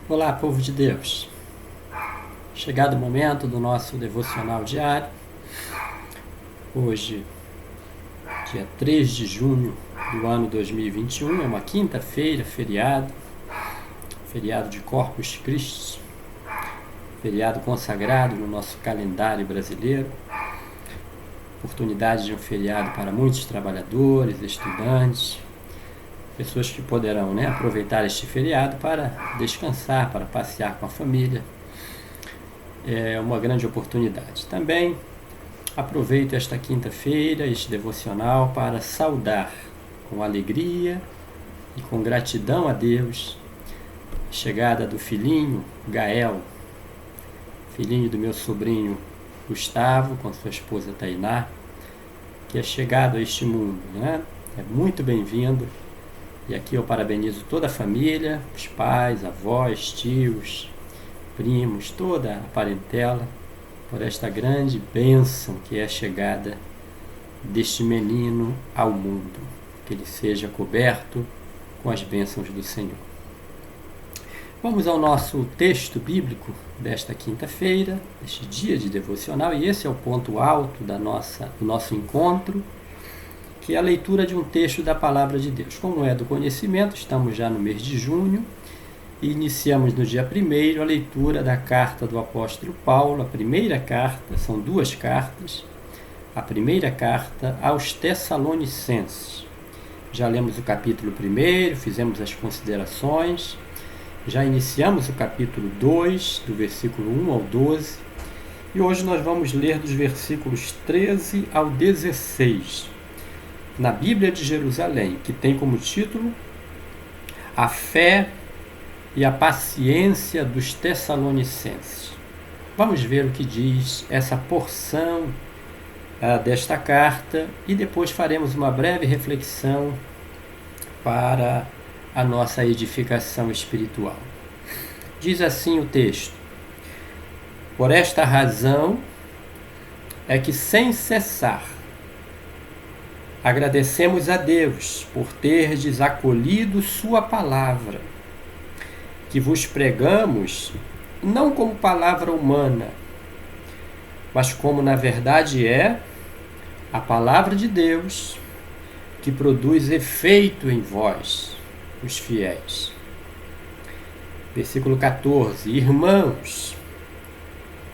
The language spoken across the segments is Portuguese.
Olá, povo de Deus. Chegado o momento do nosso devocional diário. Hoje, dia 3 de junho do ano 2021, é uma quinta-feira, feriado de Corpus Christi, feriado consagrado no nosso calendário brasileiro. Oportunidade de um feriado para muitos trabalhadores, estudantes, pessoas que poderão aproveitar este feriado para descansar, para passear com a família. É uma grande oportunidade. Também aproveito esta quinta-feira, este devocional, para saudar com alegria e com gratidão a Deus a chegada do filhinho Gael, filhinho do meu sobrinho Gustavo, com sua esposa Tainá, que é chegado a este mundo, É muito bem-vindo. E aqui eu parabenizo toda a família, os pais, avós, tios, primos, toda a parentela, por esta grande bênção que é a chegada deste menino ao mundo. Que ele seja coberto com as bênçãos do Senhor. Vamos ao nosso texto bíblico desta quinta-feira, este dia de devocional, e esse é o ponto alto do nosso encontro, que é a leitura de um texto da Palavra de Deus. Como é do conhecimento, estamos já no mês de junho e iniciamos no dia 1º a leitura da carta do apóstolo Paulo, a primeira carta, são duas cartas, a primeira carta aos Tessalonicenses. Já lemos o capítulo 1, fizemos as considerações, já iniciamos o capítulo 2, do versículo 1 ao 12, e hoje nós vamos ler dos versículos 13 ao 16. Na Bíblia de Jerusalém, que tem como título A Fé e a Paciência dos Tessalonicenses. Vamos ver o que diz essa porção desta carta e depois faremos uma breve reflexão para a nossa edificação espiritual. Diz assim o texto: Por esta razão é que sem cessar agradecemos a Deus por terdes acolhido sua palavra, que vos pregamos não como palavra humana, mas como na verdade é a palavra de Deus, que produz efeito em vós, os fiéis. Versículo 14: Irmãos,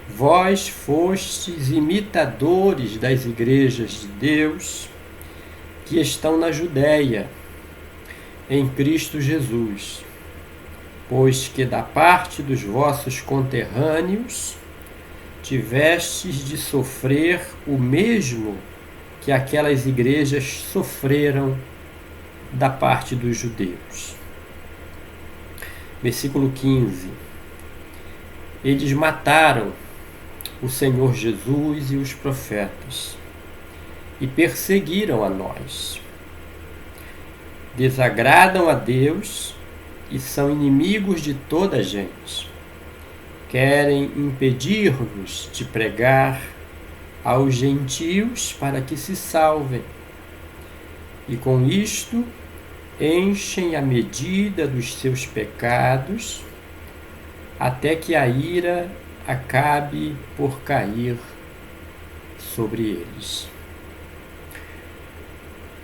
vós fostes imitadores das igrejas de Deus que estão na Judéia, em Cristo Jesus, pois que da parte dos vossos conterrâneos tivestes de sofrer o mesmo que aquelas igrejas sofreram da parte dos judeus. Versículo 15: Eles mataram o Senhor Jesus e os profetas, e perseguiram a nós. Desagradam a Deus e são inimigos de toda a gente. Querem impedir-nos de pregar aos gentios para que se salvem. E com isto enchem a medida dos seus pecados, até que a ira acabe por cair sobre eles.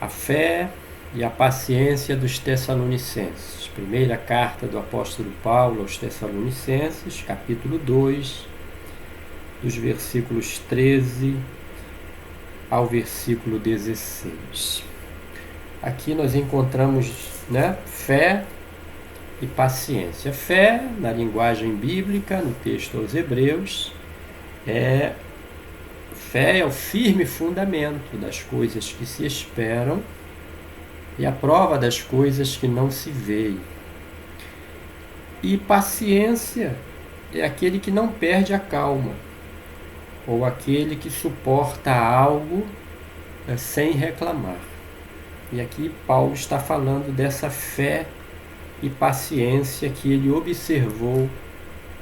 A fé e a paciência dos Tessalonicenses. Primeira carta do apóstolo Paulo aos Tessalonicenses, capítulo 2, dos versículos 13 ao versículo 16. Aqui nós encontramos fé e paciência. Fé, na linguagem bíblica, no texto aos Hebreus, fé é o firme fundamento das coisas que se esperam e a prova das coisas que não se veem. E paciência é aquele que não perde a calma, ou aquele que suporta algo sem reclamar. E aqui Paulo está falando dessa fé e paciência que ele observou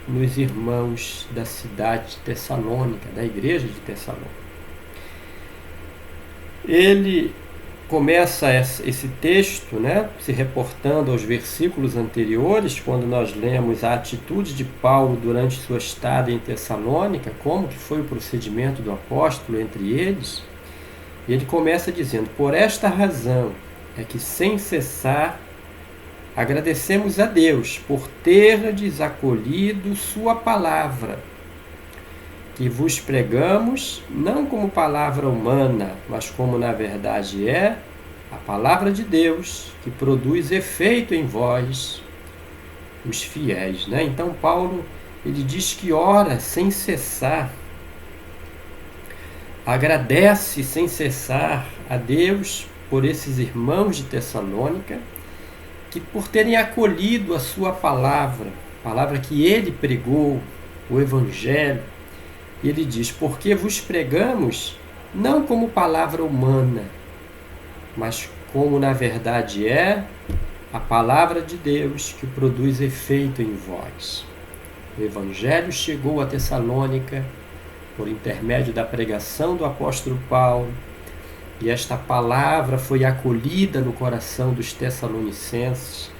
nos irmãos da cidade de Tessalônica, da igreja de Tessalônica. Ele começa esse texto, né, se reportando aos versículos anteriores, quando nós lemos a atitude de Paulo durante sua estada em Tessalônica, como que foi o procedimento do apóstolo entre eles. E ele começa dizendo: por esta razão é que sem cessar agradecemos a Deus por terdes acolhido sua palavra, que vos pregamos, não como palavra humana, mas como na verdade é a palavra de Deus, que produz efeito em vós, os fiéis. Né? Então Paulo, ele diz que ora sem cessar, agradece sem cessar a Deus por esses irmãos de Tessalônica, que por terem acolhido a sua palavra que ele pregou, o Evangelho. E ele diz: porque vos pregamos não como palavra humana, mas como na verdade é a palavra de Deus, que produz efeito em vós. O Evangelho chegou a Tessalônica por intermédio da pregação do apóstolo Paulo, e esta palavra foi acolhida no coração dos tessalonicenses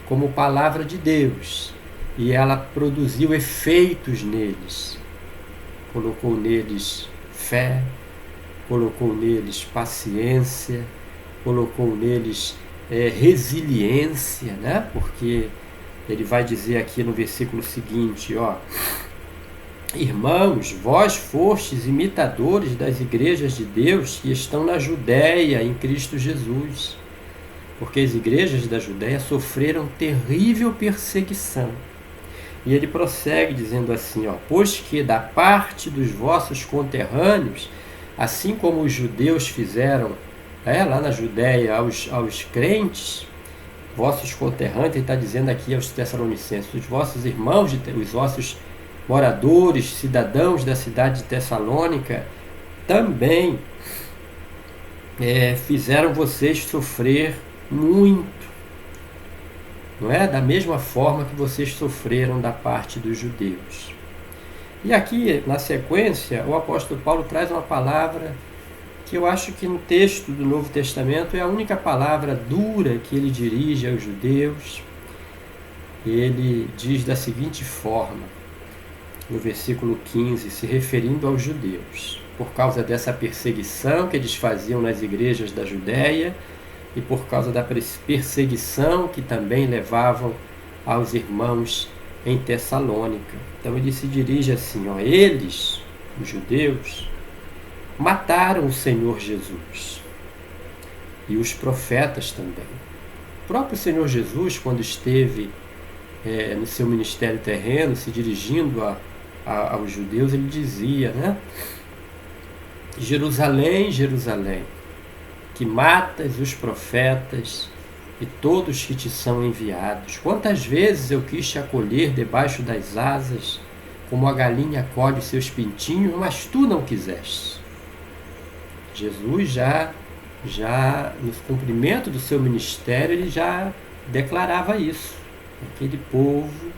como palavra de Deus, e ela produziu efeitos neles. Colocou neles fé, colocou neles paciência, colocou neles resiliência, né? Porque ele vai dizer aqui no versículo seguinte, ó: irmãos, vós fostes imitadores das igrejas de Deus que estão na Judéia em Cristo Jesus, porque as igrejas da Judéia sofreram terrível perseguição. E ele prossegue dizendo assim, ó: pois que da parte dos vossos conterrâneos, assim como os judeus fizeram lá na Judéia aos crentes, vossos conterrâneos, ele está dizendo aqui aos Tessalonicenses, os vossos irmãos, os vossos moradores, cidadãos da cidade de Tessalônica, também fizeram vocês sofrer muito. Não é? Da mesma forma que vocês sofreram da parte dos judeus. E aqui, na sequência, o apóstolo Paulo traz uma palavra que eu acho que no texto do Novo Testamento é a única palavra dura que ele dirige aos judeus. Ele diz da seguinte forma, no versículo 15, se referindo aos judeus: por causa dessa perseguição que eles faziam nas igrejas da Judéia, e por causa da perseguição que também levavam aos irmãos em Tessalônica. Então ele se dirige assim, ó: eles, os judeus, mataram o Senhor Jesus e os profetas também. O próprio Senhor Jesus, quando esteve no seu ministério terreno, se dirigindo aos judeus, ele dizia, né: Jerusalém, Jerusalém, que matas os profetas e todos que te são enviados. Quantas vezes eu quis te acolher debaixo das asas, como a galinha acolhe os seus pintinhos, mas tu não quiseste. Jesus já no cumprimento do seu ministério, ele já declarava isso. Aquele povo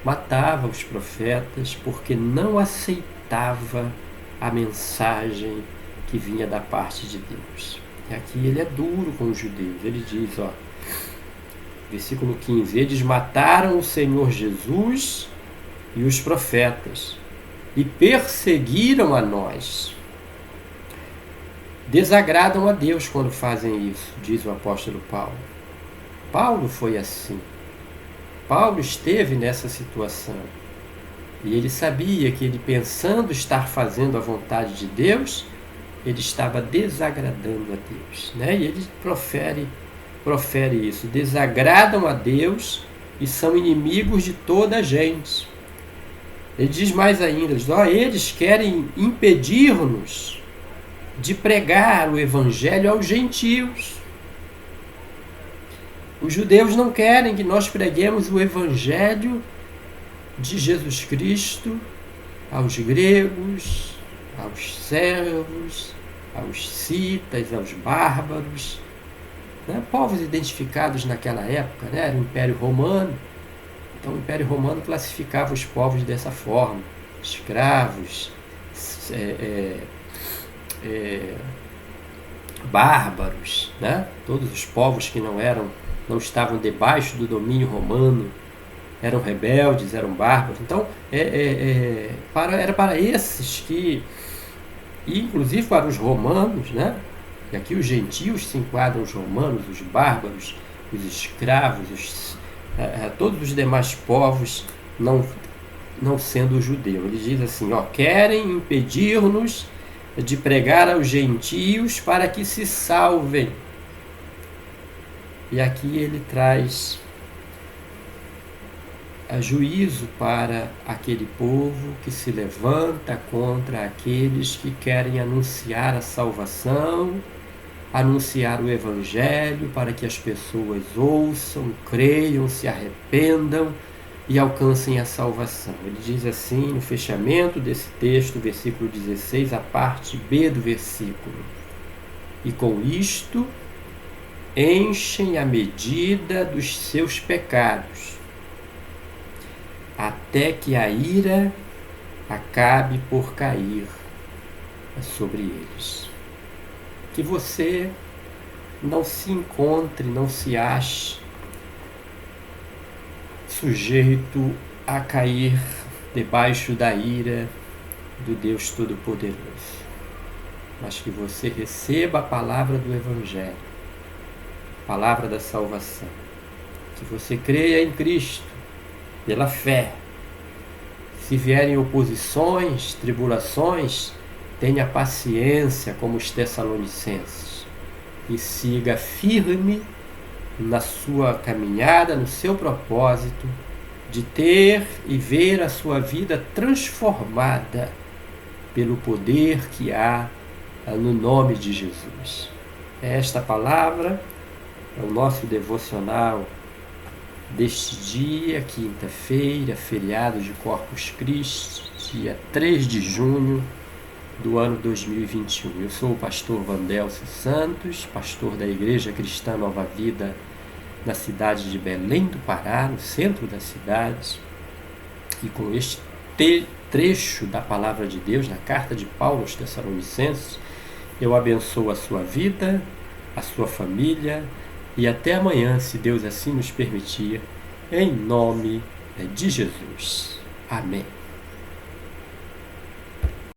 matava os profetas porque não aceitava a mensagem que vinha da parte de Deus. E aqui ele é duro com os judeus. Ele diz, ó, versículo 15: eles mataram o Senhor Jesus e os profetas e perseguiram a nós. Desagradam a Deus quando fazem isso, diz o apóstolo Paulo. Paulo foi assim. Paulo esteve nessa situação. E ele sabia que ele, pensando estar fazendo a vontade de Deus, ele estava desagradando a Deus, né? E ele profere isso: desagradam a Deus e são inimigos de toda a gente. Ele diz mais ainda, diz, eles querem impedir-nos de pregar o Evangelho aos gentios. Os judeus não querem que nós preguemos o Evangelho de Jesus Cristo aos gregos, aos servos, aos citas, aos bárbaros, né? Povos identificados naquela época, né? Era o Império Romano. Então o Império Romano classificava os povos dessa forma: escravos, bárbaros, né? Todos os povos que não estavam debaixo do domínio romano, eram rebeldes, eram bárbaros. Então, era para esses que, e inclusive para os romanos, né? E aqui os gentios se enquadram os romanos, os bárbaros, os escravos, todos os demais povos, não sendo judeu. Ele diz assim, querem impedir-nos de pregar aos gentios para que se salvem. E aqui ele traz juízo para aquele povo que se levanta contra aqueles que querem anunciar a salvação, anunciar o Evangelho para que as pessoas ouçam, creiam, se arrependam e alcancem a salvação. Ele diz assim no fechamento desse texto, versículo 16, a parte B do versículo: e com isto enchem a medida dos seus pecados, até que a ira acabe por cair sobre eles. Que você não se encontre, não se ache sujeito a cair debaixo da ira do Deus Todo-Poderoso, mas que você receba a palavra do Evangelho, a palavra da salvação, que você creia em Cristo pela fé. Se vierem oposições, tribulações, tenha paciência como os Tessalonicenses e siga firme na sua caminhada, no seu propósito de ter e ver a sua vida transformada pelo poder que há no nome de Jesus. Esta palavra é o nosso devocional deste dia, quinta-feira, feriado de Corpus Christi, dia 3 de junho do ano 2021. Eu sou o pastor Vandelcio Santos, pastor da Igreja Cristã Nova Vida, na cidade de Belém do Pará, no centro da cidade, e com este trecho da Palavra de Deus, na carta de Paulo aos Tessalonicenses, eu abençoo a sua vida, a sua família, e até amanhã, se Deus assim nos permitir, em nome de Jesus. Amém.